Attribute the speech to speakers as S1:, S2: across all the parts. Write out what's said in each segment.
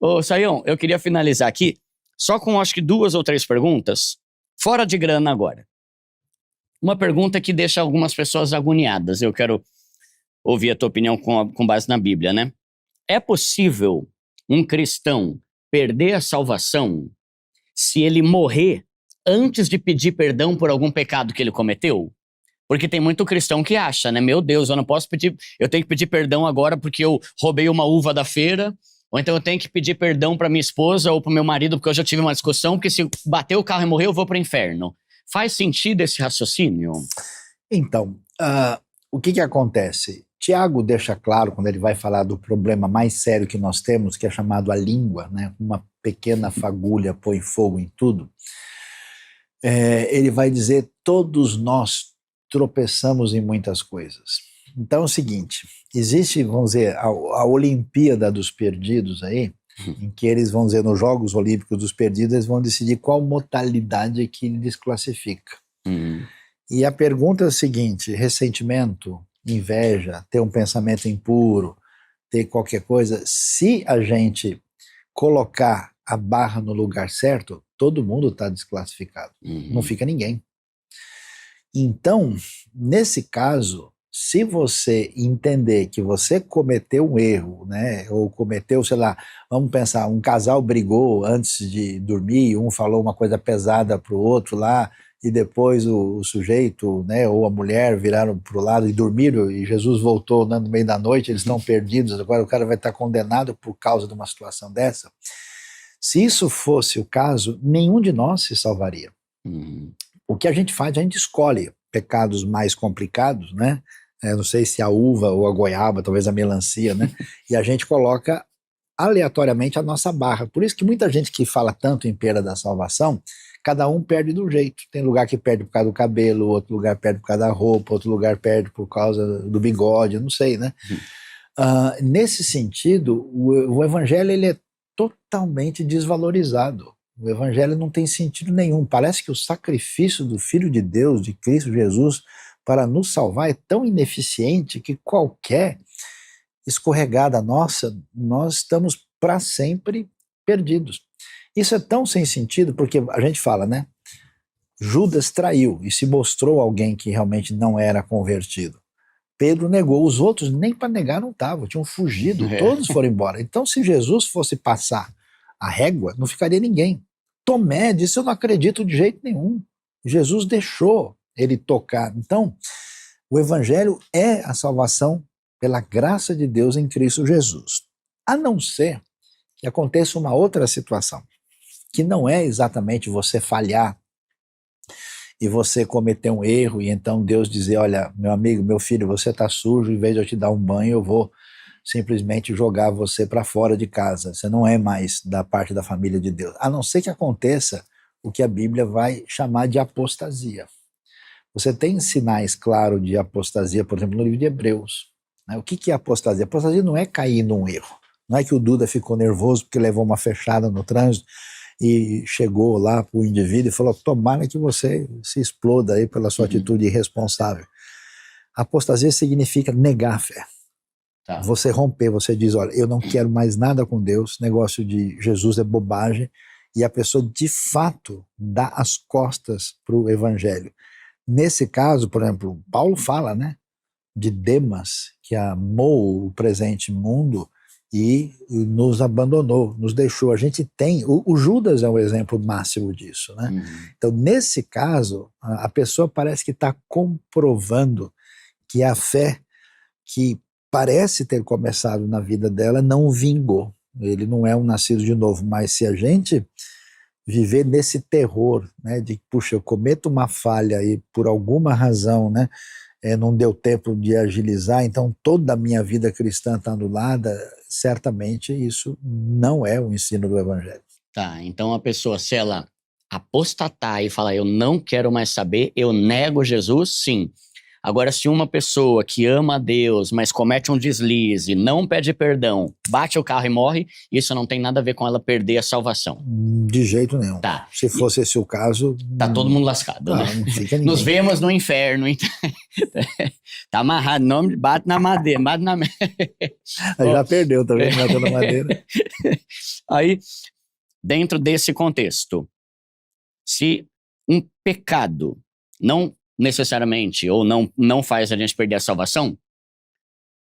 S1: Ô, Saião, eu queria finalizar aqui só com acho que 2 ou 3 perguntas, fora de grana agora. Uma pergunta que deixa algumas pessoas agoniadas. Eu quero ouvir a tua opinião com base na Bíblia, né? É possível um cristão perder a salvação se ele morrer antes de pedir perdão por algum pecado que ele cometeu? Porque tem muito cristão que acha, né? Meu Deus, eu não posso pedir, eu tenho que pedir perdão agora porque eu roubei uma uva da feira, ou então eu tenho que pedir perdão para minha esposa ou para meu marido porque eu já tive uma discussão, porque se bater o carro e morrer eu vou para o inferno. Faz sentido esse raciocínio?
S2: Então, o que acontece? Tiago deixa claro, quando ele vai falar do problema mais sério que nós temos, que é chamado a língua, né? Uma pequena fagulha põe fogo em tudo. Ele vai dizer, todos nós tropeçamos em muitas coisas. Então é o seguinte, existe, vamos dizer, a Olimpíada dos Perdidos aí, em que eles vão dizer, nos Jogos Olímpicos dos Perdidos, eles vão decidir qual modalidade que eles classifica. E a pergunta é a seguinte, ressentimento, inveja, ter um pensamento impuro, ter qualquer coisa, se a gente colocar a barra no lugar certo, todo mundo está desclassificado, não fica ninguém. Então, nesse caso, se você entender que você cometeu um erro, né, ou cometeu, sei lá, vamos pensar, um casal brigou antes de dormir, um falou uma coisa pesada para o outro lá, e depois o sujeito, né, ou a mulher viraram para o lado e dormiram, e Jesus voltou no meio da noite, eles estão perdidos, agora o cara vai estar condenado por causa de uma situação dessa. Se isso fosse o caso, nenhum de nós se salvaria. O que a gente faz, a gente escolhe pecados mais complicados, né? Não sei se a uva ou a goiaba, talvez a melancia, né? E a gente coloca aleatoriamente a nossa barra. Por isso que muita gente que fala tanto em perda da salvação, cada um perde do jeito. Tem lugar que perde por causa do cabelo, outro lugar perde por causa da roupa, outro lugar perde por causa do bigode, não sei, né? Nesse sentido, o evangelho ele é totalmente desvalorizado. O evangelho não tem sentido nenhum. Parece que o sacrifício do Filho de Deus, de Cristo Jesus, para nos salvar é tão ineficiente que qualquer escorregada nossa, nós estamos para sempre perdidos. Isso é tão sem sentido, porque a gente fala, né? Judas traiu e se mostrou alguém que realmente não era convertido. Pedro negou, os outros nem para negar não estavam, tinham fugido, todos foram embora. Então, se Jesus fosse passar a régua, não ficaria ninguém. Tomé disse, eu não acredito de jeito nenhum. Jesus deixou ele tocar. Então, o evangelho é a salvação pela graça de Deus em Cristo Jesus. A não ser que aconteça uma outra situação, que não é exatamente você falhar e você cometer um erro e então Deus dizer, olha, meu amigo, meu filho, você está sujo, em vez de eu te dar um banho, eu vou simplesmente jogar você para fora de casa. Você não é mais da parte da família de Deus. A não ser que aconteça o que a Bíblia vai chamar de apostasia. Você tem sinais claros de apostasia, por exemplo, no livro de Hebreus. Né? O que é apostasia? Apostasia não é cair num erro. Não é que o Duda ficou nervoso porque levou uma fechada no trânsito e chegou lá para o indivíduo e falou, tomara que você se exploda aí pela sua atitude irresponsável. Apostasia significa negar a fé. Você romper, você diz, olha, eu não quero mais nada com Deus, negócio de Jesus é bobagem, e a pessoa de fato dá as costas para o evangelho. Nesse caso, por exemplo, Paulo fala, né, de Demas, que amou o presente mundo e nos abandonou, nos deixou. A gente tem, o Judas é um exemplo máximo disso, né? Então, nesse caso, a pessoa parece que está comprovando que a fé que parece ter começado na vida dela não vingou. Ele não é um nascido de novo, mas se a gente viver nesse terror, né, de, puxa, eu cometo uma falha e por alguma razão, né, não deu tempo de agilizar, então toda a minha vida cristã está anulada, certamente isso não é o ensino do evangelho.
S1: Tá, então a pessoa, se ela apostatar e falar, eu não quero mais saber, eu nego Jesus, sim. Agora, se uma pessoa que ama a Deus, mas comete um deslize, não pede perdão, bate o carro e morre, isso não tem nada a ver com ela perder a salvação.
S2: De jeito nenhum.
S1: Tá.
S2: Se fosse esse o caso...
S1: Tá todo mundo lascado, né?
S2: Não fica ninguém.
S1: Nos vemos no inferno. Tá amarrado, não bate na madeira, bate na...
S2: Já perdeu, tá vendo? Bateu na madeira.
S1: Aí, dentro desse contexto, se um pecado não necessariamente ou não faz a gente perder a salvação,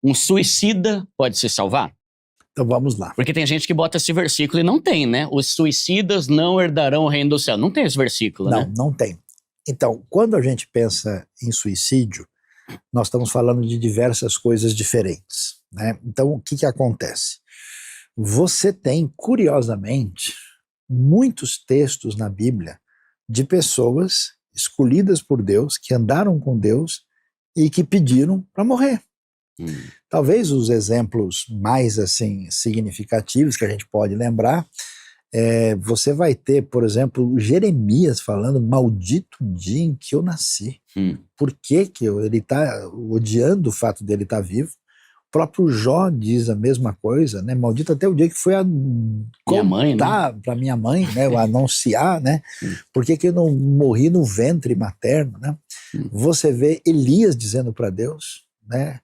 S1: um suicida pode se salvar?
S2: Então vamos lá.
S1: Porque tem gente que bota esse versículo e não tem, né? Os suicidas não herdarão o reino do céu. Não tem esse versículo, né?
S2: Não tem. Então, quando a gente pensa em suicídio, nós estamos falando de diversas coisas diferentes, né? Então, o que acontece? Você tem, curiosamente, muitos textos na Bíblia de pessoas escolhidas por Deus, que andaram com Deus e que pediram para morrer. Talvez os exemplos mais assim significativos que a gente pode lembrar, você vai ter, por exemplo, Jeremias falando: maldito dia em que eu nasci. Por que ele está odiando o fato dele estar vivo? O próprio Jó diz a mesma coisa, né? Maldito até o dia que foi contar para minha mãe, né? Anunciar, né? Por que eu não morri no ventre materno, né? Você vê Elias dizendo para Deus, né?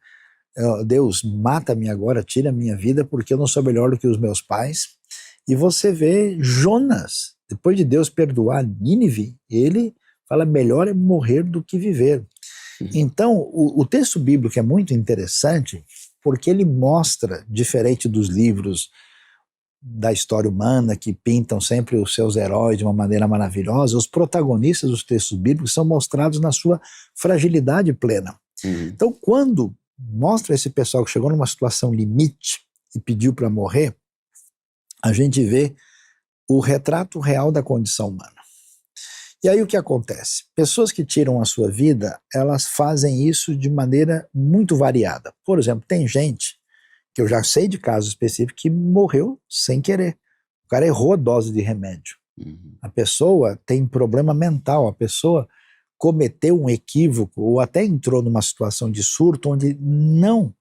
S2: Deus, mata-me agora, tira a minha vida, porque eu não sou melhor do que os meus pais. E você vê Jonas, depois de Deus perdoar Nínive, ele fala: melhor é morrer do que viver. Então, o texto bíblico é muito interessante, porque ele mostra, diferente dos livros da história humana, que pintam sempre os seus heróis de uma maneira maravilhosa, os protagonistas dos textos bíblicos são mostrados na sua fragilidade plena. Então, quando mostra esse pessoal que chegou numa situação limite e pediu para morrer, a gente vê o retrato real da condição humana. E aí o que acontece? Pessoas que tiram a sua vida, elas fazem isso de maneira muito variada. Por exemplo, tem gente, que eu já sei de casos específicos, que morreu sem querer. O cara errou a dose de remédio. A pessoa tem problema mental, a pessoa cometeu um equívoco ou até entrou numa situação de surto onde não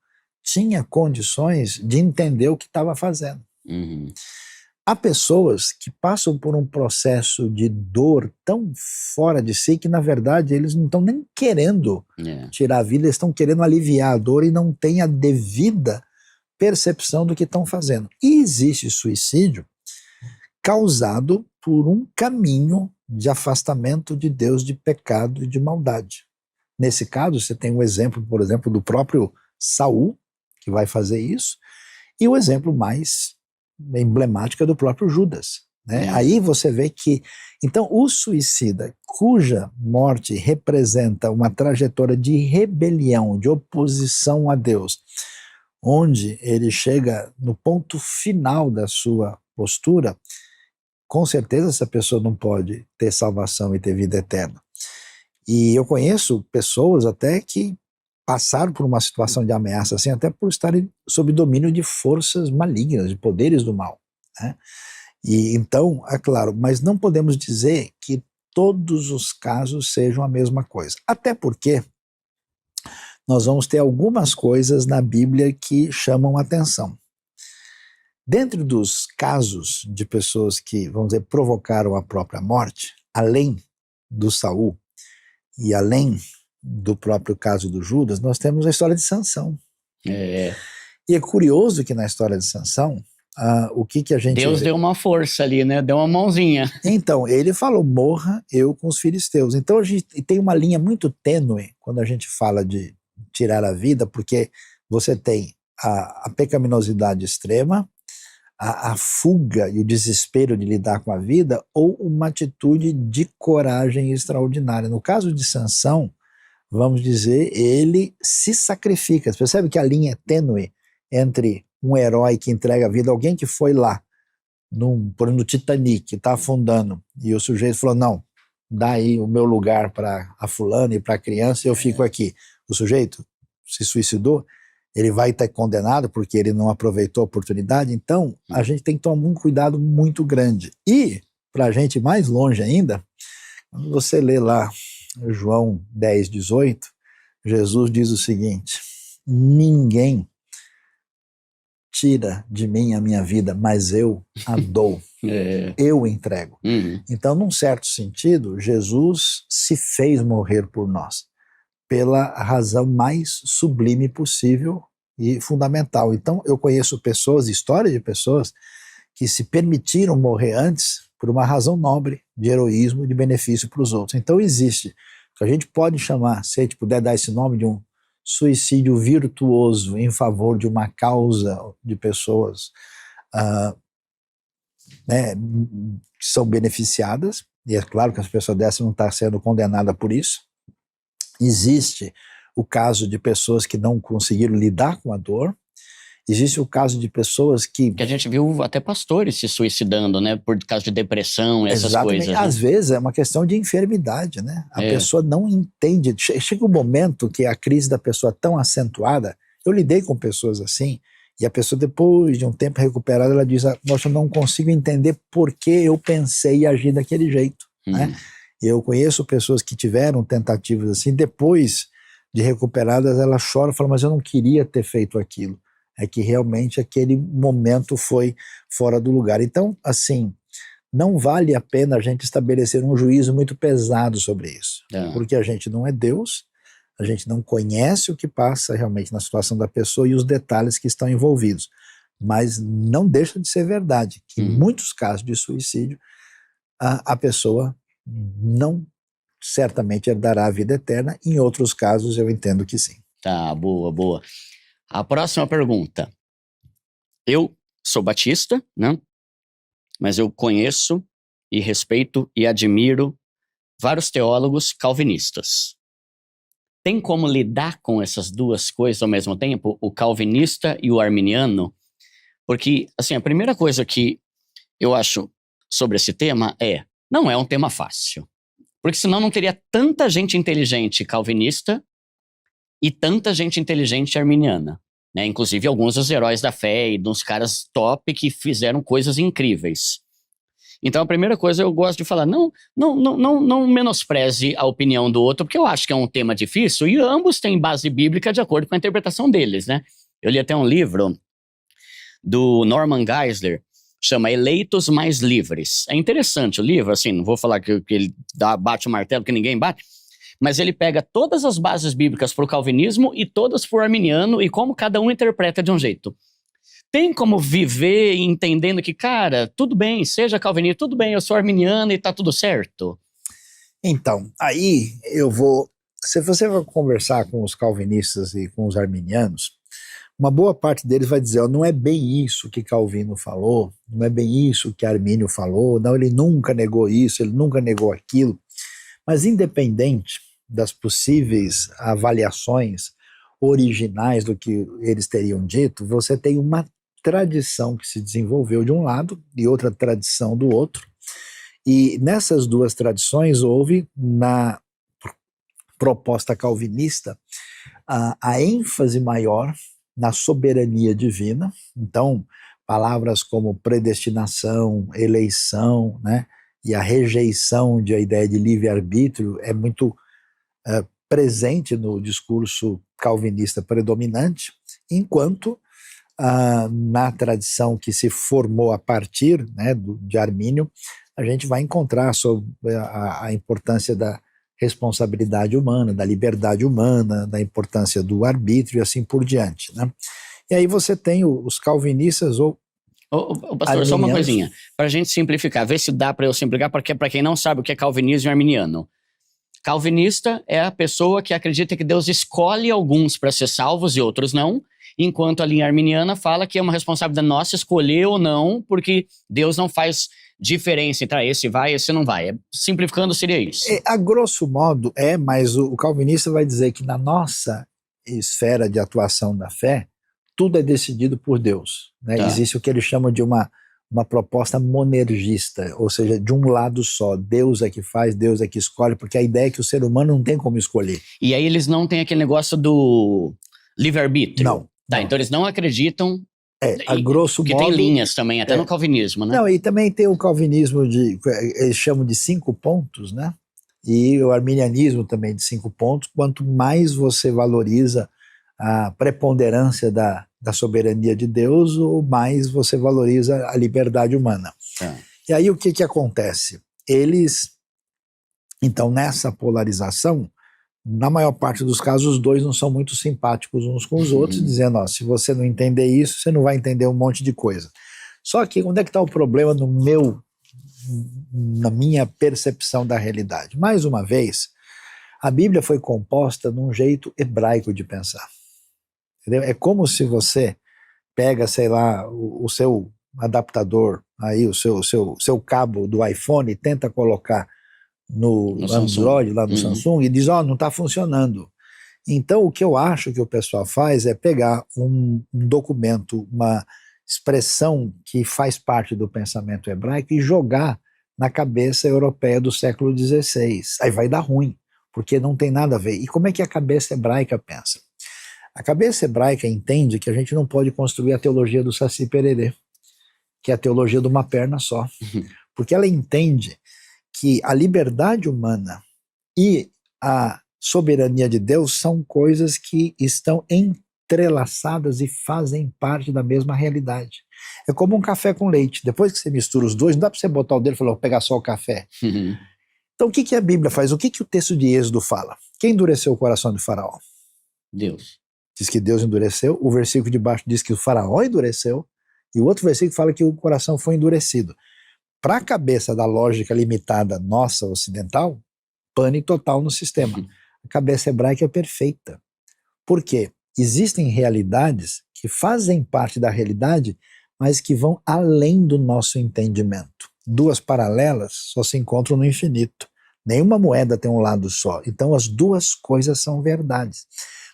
S2: tinha condições de entender o que estava fazendo. Há pessoas que passam por um processo de dor tão fora de si que, na verdade, eles não estão nem querendo tirar a vida, eles estão querendo aliviar a dor e não têm a devida percepção do que estão fazendo. E existe suicídio causado por um caminho de afastamento de Deus, de pecado e de maldade. Nesse caso, você tem um exemplo, por exemplo, do próprio Saul, que vai fazer isso, e o exemplo mais emblemático é do próprio Judas, né? Aí você vê que, então, o suicida, cuja morte representa uma trajetória de rebelião, de oposição a Deus, onde ele chega no ponto final da sua postura, com certeza essa pessoa não pode ter salvação e ter vida eterna. E eu conheço pessoas até que passaram por uma situação de ameaça assim, até por estarem sob domínio de forças malignas, de poderes do mal, né? E então, é claro, mas não podemos dizer que todos os casos sejam a mesma coisa. Até porque nós vamos ter algumas coisas na Bíblia que chamam atenção. Dentro dos casos de pessoas que, vamos dizer, provocaram a própria morte, além do Saul e além do próprio caso do Judas, nós temos a história de Sansão. E é curioso que na história de Sansão, o que a gente
S1: Deus
S2: vê?
S1: deu uma força ali, né? Deu uma mãozinha.
S2: Então, ele falou: morra eu com os filisteus. Então a gente tem uma linha muito tênue quando a gente fala de tirar a vida, porque você tem a pecaminosidade extrema, a fuga e o desespero de lidar com a vida, ou uma atitude de coragem extraordinária. No caso de Sansão, vamos dizer, ele se sacrifica. Você percebe que a linha é tênue entre um herói que entrega a vida, alguém que foi lá, no Titanic, que está afundando, e o sujeito falou: não, dá aí o meu lugar para a fulana e para a criança e eu fico aqui. O sujeito se suicidou, ele vai estar condenado porque ele não aproveitou a oportunidade. Então a gente tem que tomar um cuidado muito grande. E, para a gente ir mais longe ainda, quando você lê lá João 10, 18, Jesus diz o seguinte: ninguém tira de mim a minha vida, mas eu a dou, eu entrego. Então, num certo sentido, Jesus se fez morrer por nós, pela razão mais sublime possível e fundamental. Então, eu conheço pessoas, histórias de pessoas, que se permitiram morrer antes por uma razão nobre, de heroísmo, de benefício para os outros. Então, existe o que a gente pode chamar, se a gente puder dar esse nome, de um suicídio virtuoso em favor de uma causa de pessoas né, que são beneficiadas, e é claro que as pessoas dessas não estão sendo condenadas por isso. Existe o caso de pessoas que não conseguiram lidar com a dor. Existe o caso de pessoas que
S1: a gente viu até pastores se suicidando, né? Por causa de depressão, essas
S2: exatamente,
S1: coisas. Né?
S2: Às vezes é uma questão de enfermidade, né? A pessoa não entende. Chega um momento que a crise da pessoa é tão acentuada. Eu lidei com pessoas assim, e a pessoa, depois de um tempo recuperada, ela diz: nossa, eu não consigo entender por que eu pensei e agi daquele jeito. Né? Eu conheço pessoas que tiveram tentativas assim, depois de recuperadas, ela chora e fala: mas eu não queria ter feito aquilo. É que realmente aquele momento foi fora do lugar. Então, assim, não vale a pena a gente estabelecer um juízo muito pesado sobre isso. Porque a gente não é Deus, a gente não conhece o que passa realmente na situação da pessoa e os detalhes que estão envolvidos. Mas não deixa de ser verdade que em muitos casos de suicídio, a pessoa não certamente herdará a vida eterna. Em outros casos, eu entendo que sim.
S1: Tá, boa, boa. A próxima pergunta. Eu sou batista, né? Mas eu conheço e respeito e admiro vários teólogos calvinistas. Tem como lidar com essas duas coisas ao mesmo tempo? O calvinista e o arminiano? Porque, assim, a primeira coisa que eu acho sobre esse tema não é um tema fácil. Porque senão não teria tanta gente inteligente calvinista e tanta gente inteligente arminiana. Né? Inclusive alguns dos heróis da fé e dos caras top que fizeram coisas incríveis. Então a primeira coisa eu gosto de falar, não menospreze a opinião do outro, porque eu acho que é um tema difícil e ambos têm base bíblica de acordo com a interpretação deles, né? Eu li até um livro do Norman Geisler, chama Eleitos Mais Livres. É interessante o livro, assim, não vou falar que ele bate o martelo que ninguém bate, mas ele pega todas as bases bíblicas para o calvinismo e todas para o arminiano e como cada um interpreta de um jeito. Tem como viver entendendo que, cara, tudo bem, seja calvinista, tudo bem, eu sou arminiano e tá tudo certo?
S2: Então, aí eu vou... Se você vai conversar com os calvinistas e com os arminianos, uma boa parte deles vai dizer: não é bem isso que Calvino falou, não é bem isso que Armínio falou, não, ele nunca negou isso, ele nunca negou aquilo. Mas independente das possíveis avaliações originais do que eles teriam dito, você tem uma tradição que se desenvolveu de um lado e outra tradição do outro, e nessas duas tradições houve, na proposta calvinista, a ênfase maior na soberania divina. Então, palavras como predestinação, eleição, né, e a rejeição da ideia de livre-arbítrio é muito presente no discurso calvinista predominante, enquanto na tradição que se formou a partir, né, de Armínio, a gente vai encontrar sobre a importância da responsabilidade humana, da liberdade humana, da importância do arbítrio e assim por diante. Né? E aí você tem os calvinistas ou
S1: pastor, só uma coisinha, para a gente simplificar, ver se dá para eu simplificar, porque para quem não sabe o que é calvinismo e arminiano. Calvinista é a pessoa que acredita que Deus escolhe alguns para ser salvos e outros não, enquanto a linha arminiana fala que é uma responsabilidade nossa escolher ou não, porque Deus não faz diferença entre esse vai e esse não vai. Simplificando, seria isso.
S2: A grosso modo mas o calvinista vai dizer que na nossa esfera de atuação da fé, tudo é decidido por Deus. Né? Tá. Existe o que eles chamam de uma proposta monergista, ou seja, de um lado só. Deus é que faz, Deus é que escolhe, porque a ideia é que o ser humano não tem como escolher.
S1: E aí eles não têm aquele negócio do livre-arbítrio?
S2: Não.
S1: Tá,
S2: não.
S1: Então eles não acreditam...
S2: A grosso modo...
S1: Que tem linhas também, até no calvinismo, né?
S2: Não, e também tem o calvinismo eles chamam de 5 pontos, né? E o arminianismo também de 5 pontos. Quanto mais você valoriza a preponderância da soberania de Deus, ou mais você valoriza a liberdade humana. E aí o que acontece? Eles, então, nessa polarização, Na maior parte dos casos, os dois não são muito simpáticos uns com os outros, dizendo, ó, se você não entender isso, você não vai entender um monte de coisa. Só que onde é que está o problema na minha percepção da realidade? Mais uma vez, a Bíblia foi composta num jeito hebraico de pensar. Entendeu? É como se você pega, sei lá, o seu adaptador, aí, o seu cabo do iPhone e tenta colocar no Android, lá no Samsung, e diz, ó, não está funcionando. Então, o que eu acho que o pessoal faz é pegar um documento, uma expressão que faz parte do pensamento hebraico e jogar na cabeça europeia do século XVI. Aí vai dar ruim, porque não tem nada a ver. E como é que a cabeça hebraica pensa? A cabeça hebraica entende que a gente não pode construir a teologia do Saci Pererê, que é a teologia de uma perna só. Porque ela entende que a liberdade humana e a soberania de Deus são coisas que estão entrelaçadas e fazem parte da mesma realidade. É como um café com leite. Depois que você mistura os dois, não dá para você botar o dedo e falar, vou pegar só o café. Então o que a Bíblia faz? O que o texto de Êxodo fala? Quem endureceu o coração de Faraó?
S1: Deus.
S2: Diz que Deus endureceu. O versículo de baixo diz que o Faraó endureceu. E o outro versículo fala que o coração foi endurecido. Para a cabeça da lógica limitada nossa ocidental, pane total no sistema. A cabeça hebraica é perfeita. Por quê? Existem realidades que fazem parte da realidade, mas que vão além do nosso entendimento. Duas paralelas só se encontram no infinito. Nenhuma moeda tem um lado só. Então as duas coisas são verdades.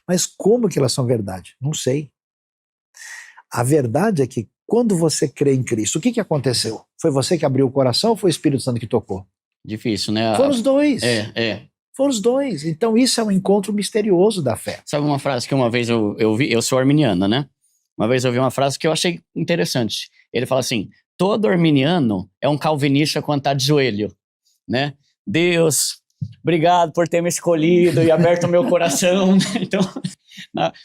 S2: Mas como que elas são verdade? Não sei. A verdade é que quando você crê em Cristo, o que aconteceu? Foi você que abriu o coração ou foi o Espírito Santo que tocou?
S1: Difícil, né?
S2: Foram os dois.
S1: É.
S2: Foram os dois. Então isso é um encontro misterioso da fé.
S1: Sabe uma frase que uma vez eu vi? Eu sou arminiana, né? Uma vez eu vi uma frase que eu achei interessante. Ele fala assim, todo arminiano é um calvinista quando está de joelho, né? Deus, obrigado por ter me escolhido e aberto o meu coração. Então,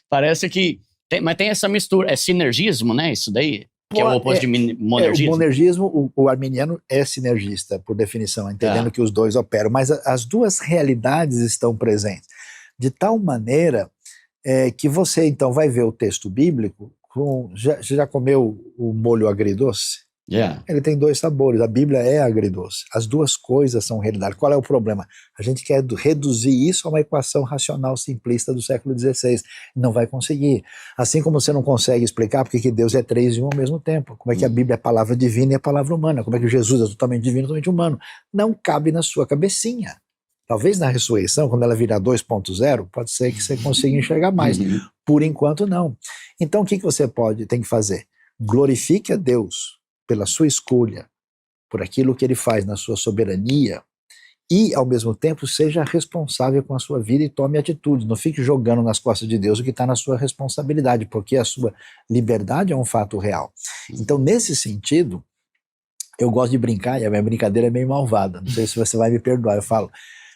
S1: parece que... mas tem essa mistura, é sinergismo, né? Isso daí, que é o oposto de monergismo.
S2: O monergismo, o arminiano é sinergista, por definição, entendendo que os dois operam, mas as duas realidades estão presentes. De tal maneira que você, então, vai ver o texto bíblico, já comeu o molho agridoce? Ele tem dois sabores, a Bíblia é agridoce. As duas coisas são realidade. Qual é o problema? A gente quer reduzir isso a uma equação racional simplista do século XVI. Não vai conseguir. Assim como você não consegue explicar porque que Deus é três em um ao mesmo tempo. Como é que a Bíblia é palavra divina e é palavra humana. Como é que Jesus é totalmente divino e totalmente humano. Não cabe na sua cabecinha. Talvez na ressurreição, quando ela virar 2.0, pode ser que você consiga enxergar mais. Por enquanto, não. Então, o que você tem que fazer? Glorifique a Deus pela sua escolha, por aquilo que ele faz na sua soberania, e ao mesmo tempo seja responsável com a sua vida e tome atitude, não fique jogando nas costas de Deus o que está na sua responsabilidade, porque a sua liberdade é um fato real. Então nesse sentido, eu gosto de brincar, e a minha brincadeira é meio malvada, não sei se você vai me perdoar, eu falo,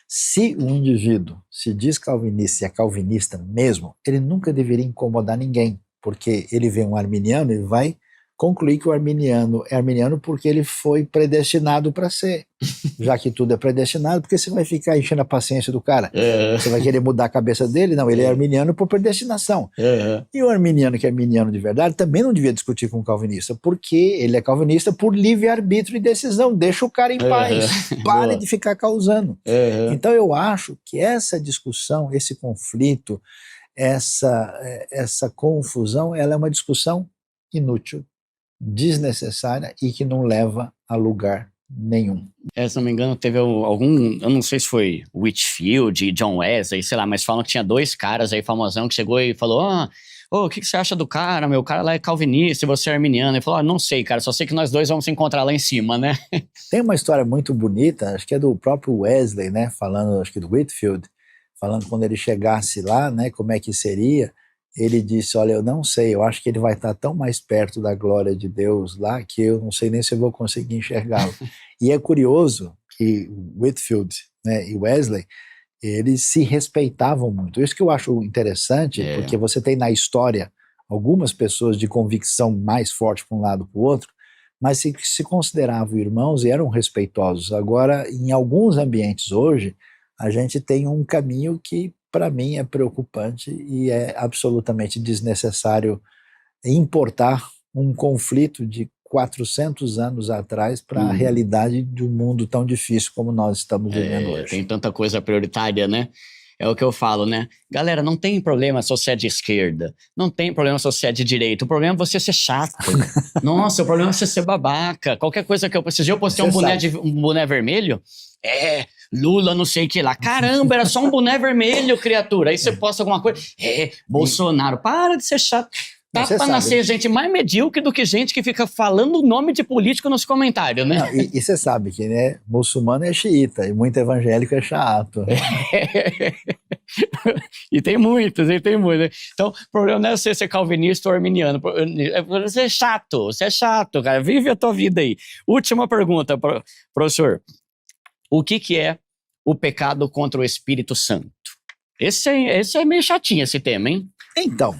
S2: se um indivíduo se diz calvinista e é calvinista mesmo, ele nunca deveria incomodar ninguém, porque ele vê um arminiano e vai concluir que o arminiano é arminiano porque ele foi predestinado para ser. Já que tudo é predestinado, porque você vai ficar enchendo a paciência do cara? Você vai querer mudar a cabeça dele? Não, ele é arminiano por predestinação. E o arminiano que é arminiano de verdade também não devia discutir com o calvinista, porque ele é calvinista por livre-arbítrio e decisão. Deixa o cara em paz. Pare de ficar causando. Então eu acho que essa discussão, esse conflito, essa confusão, ela é uma discussão inútil, desnecessária e que não leva a lugar nenhum.
S1: Se não me engano, teve algum, eu não sei se foi Whitfield, John Wesley, sei lá, mas falam que tinha dois caras aí famosão que chegou e falou, o que você acha do cara? Meu cara lá é calvinista e você é arminiano. Ele falou, não sei, cara, só sei que nós dois vamos se encontrar lá em cima, né?
S2: Tem uma história muito bonita, acho que é do próprio Wesley, né, falando, acho que do Whitfield, falando quando ele chegasse lá, né, como é que seria. Ele disse, olha, eu não sei, eu acho que ele vai estar tão mais perto da glória de Deus lá, que eu não sei nem se eu vou conseguir enxergá-lo. E é curioso que Whitfield, né, e Wesley, eles se respeitavam muito. Isso que eu acho interessante, porque você tem na história algumas pessoas de convicção mais forte para um lado para o outro, mas se consideravam irmãos e eram respeitosos. Agora, em alguns ambientes hoje, a gente tem um caminho que para mim, é preocupante e é absolutamente desnecessário importar um conflito de 400 anos atrás para a realidade de um mundo tão difícil como nós estamos vivendo hoje.
S1: Tem tanta coisa prioritária, né? É o que eu falo, né? Galera, não tem problema se você é de esquerda. Não tem problema se você é de direita. O problema é você ser chato. Nossa, o problema é você ser babaca. Qualquer coisa que eu preciso. Eu postei um boné vermelho. Lula não sei o que lá. Caramba, era só um boné vermelho, criatura. Aí você posta alguma coisa. Bolsonaro. Para de ser chato. Tá pra nascer gente mais medíocre do que gente que fica falando o nome de político nos comentários, né?
S2: Não, e você sabe que, né, muçulmano é xiita e muito evangélico é chato.
S1: E tem muitos. Então, o problema não é você ser calvinista ou arminiano. Você é chato, cara. Vive a tua vida aí. Última pergunta, professor. O que é o pecado contra o Espírito Santo? Esse é meio chatinho, esse tema, hein?
S2: Então,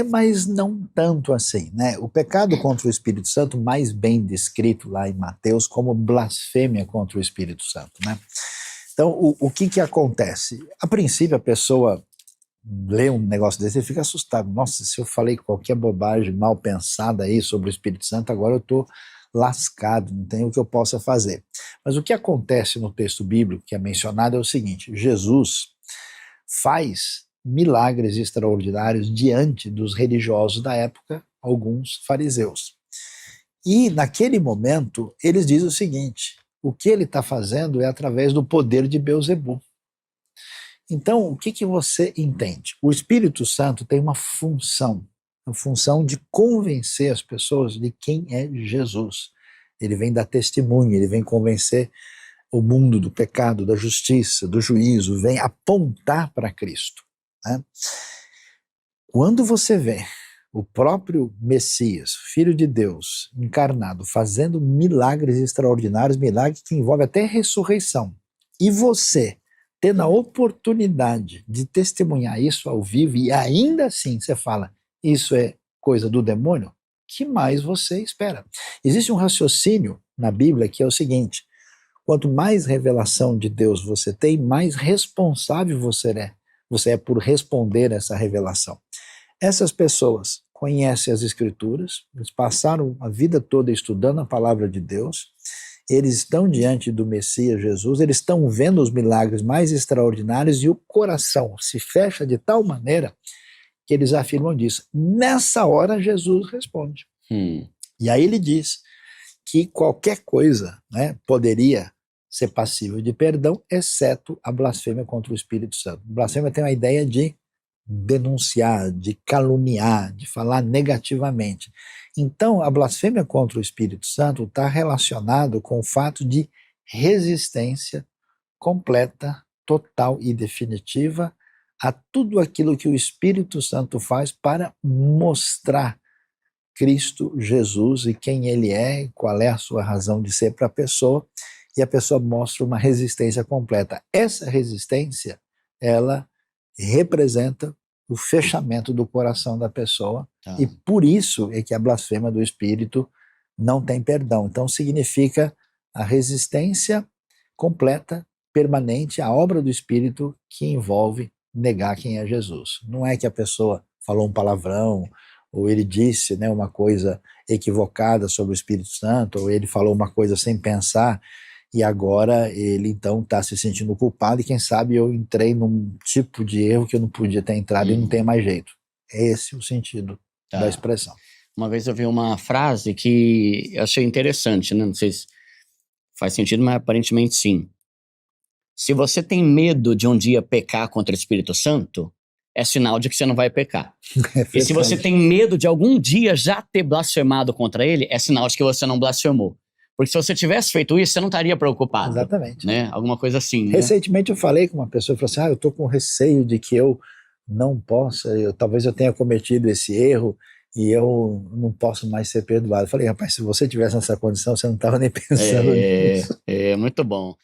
S2: mas não tanto assim, né? O pecado contra o Espírito Santo, mais bem descrito lá em Mateus como blasfêmia contra o Espírito Santo, né? Então, o que acontece? A princípio, a pessoa lê um negócio desse e fica assustado. Nossa, se eu falei qualquer bobagem mal pensada aí sobre o Espírito Santo, agora eu estou lascado, não tem o que eu possa fazer. Mas o que acontece no texto bíblico que é mencionado é o seguinte: Jesus faz milagres extraordinários diante dos religiosos da época, alguns fariseus. E naquele momento eles dizem o seguinte: o que ele está fazendo é através do poder de Beelzebu. Então, o que você entende? O Espírito Santo tem uma função de convencer as pessoas de quem é Jesus. Ele vem dar testemunho, ele vem convencer o mundo do pecado, da justiça, do juízo, vem apontar para Cristo, né? Quando você vê o próprio Messias, Filho de Deus, encarnado, fazendo milagres extraordinários, milagres que envolvem até ressurreição, e você tendo a oportunidade de testemunhar isso ao vivo, e ainda assim você fala, isso é coisa do demônio, que mais você espera? Existe um raciocínio na Bíblia que é o seguinte: quanto mais revelação de Deus você tem, mais responsável você é por responder essa revelação. Essas pessoas conhecem as Escrituras, eles passaram a vida toda estudando a palavra de Deus, eles estão diante do Messias Jesus, eles estão vendo os milagres mais extraordinários e o coração se fecha de tal maneira que eles afirmam disso. Nessa hora Jesus responde. E aí ele diz que qualquer coisa, né, poderia ser passível de perdão, exceto a blasfêmia contra o Espírito Santo. Blasfêmia tem a ideia de denunciar, de caluniar, de falar negativamente. Então, a blasfêmia contra o Espírito Santo está relacionado com o fato de resistência completa, total e definitiva a tudo aquilo que o Espírito Santo faz para mostrar Cristo Jesus e quem ele é, qual é a sua razão de ser para a pessoa, e a pessoa mostra uma resistência completa. Essa resistência, ela representa o fechamento do coração da pessoa, e por isso é que a blasfêmia do Espírito não tem perdão. Então significa a resistência completa, permanente, à obra do Espírito que envolve negar quem é Jesus. Não é que a pessoa falou um palavrão, ou ele disse, né, uma coisa equivocada sobre o Espírito Santo, ou ele falou uma coisa sem pensar, e agora ele então está se sentindo culpado, e quem sabe eu entrei num tipo de erro que eu não podia ter entrado e não tem mais jeito. É esse o sentido da expressão.
S1: Uma vez eu vi uma frase que eu achei interessante, né? Não sei se faz sentido, mas aparentemente sim. Se você tem medo de um dia pecar contra o Espírito Santo, é sinal de que você não vai pecar. E se você tem medo de algum dia já ter blasfemado contra ele, é sinal de que você não blasfemou. Porque se você tivesse feito isso, você não estaria preocupado.
S2: Exatamente.
S1: Né? Alguma coisa assim.
S2: Recentemente eu falei com uma pessoa, falou assim, eu estou com receio de que eu não possa, talvez eu tenha cometido esse erro e eu não posso mais ser perdoado. Eu falei, rapaz, se você tivesse nessa condição, você não estava nem pensando nisso.
S1: É muito bom.